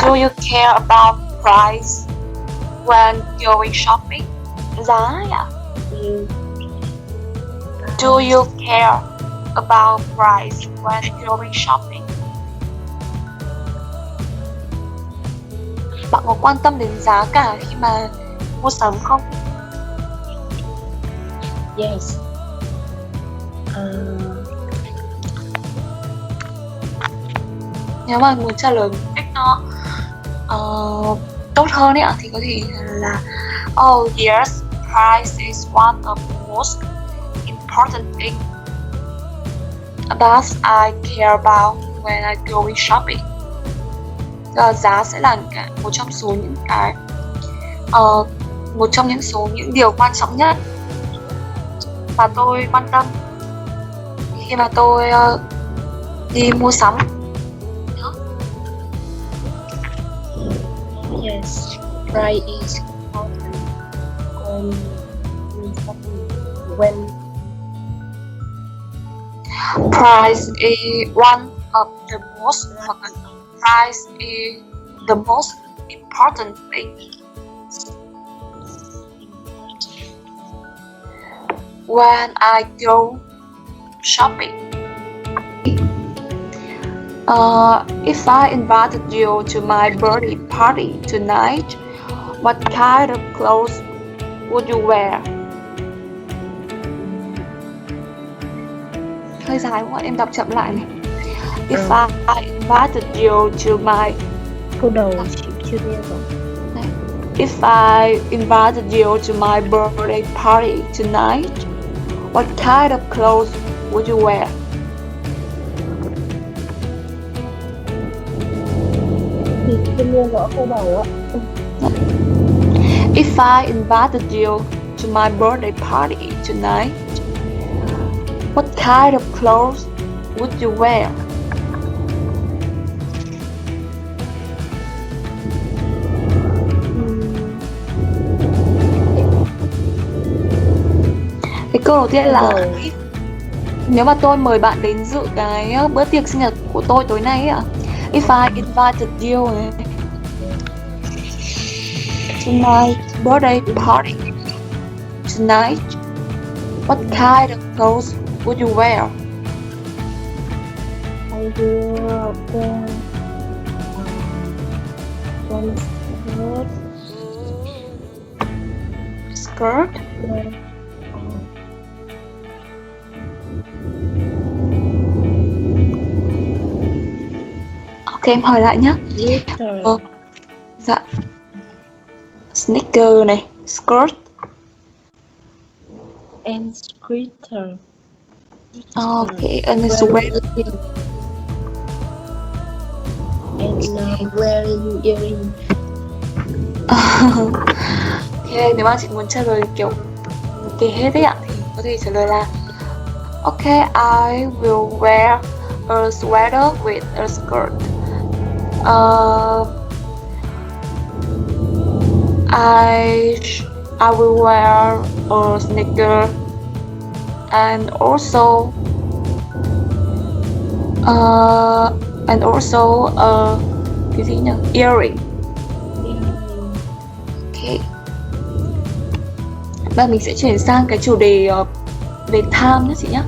Do you care about price when going shopping? Giá à? Ừ. Do you care about price when going shopping? Bạn có quan tâm đến giá cả khi mà mua sắm không? Yes. Nếu mà muốn trả lời một cách nó tốt hơn ấy ạ, thì có thể là oh yes, price is one of the most important thing that I care about when I go shopping. Giá sẽ là một trong số những cái một trong những số những điều quan trọng nhất mà tôi quan tâm khi mà tôi đi mua sắm. Yes, price is important when Price is one of the most important. Price is the most important thing when I go shopping. If I invited you to my birthday party tonight, what kind of clothes would you wear? Hơi dài quá, em đọc chậm lại này. If I invited you to my câu đầu chị chưa nghe rồi. If I invited you to my birthday party tonight, what kind of clothes would you wear? Thì chưa nghe rõ câu đầu ạ. If I invited you to my birthday party tonight, what kind of clothes would you wear? Cái câu đầu tiên là nếu mà tôi mời bạn đến dự cái bữa tiệc sinh nhật của tôi tối nay ạ. If I invited you to my birthday party tonight, what kind of clothes would you wear? I will wear one Skirt? Ok, em hỏi lại nhé. Dạ. Sneaker này, skirt. And sweater. Okay, and sweater. And wearing earring. Ok, nếu mà chị muốn trả lời kiểu kể hết ấy ạ, thì có thể trả lời là okay, I will wear a sweater with a skirt. I will wear a sneaker and also cái gì nhỉ? Earring. Ok. Và mình sẽ chuyển sang cái chủ đề về time nhé chị nhé.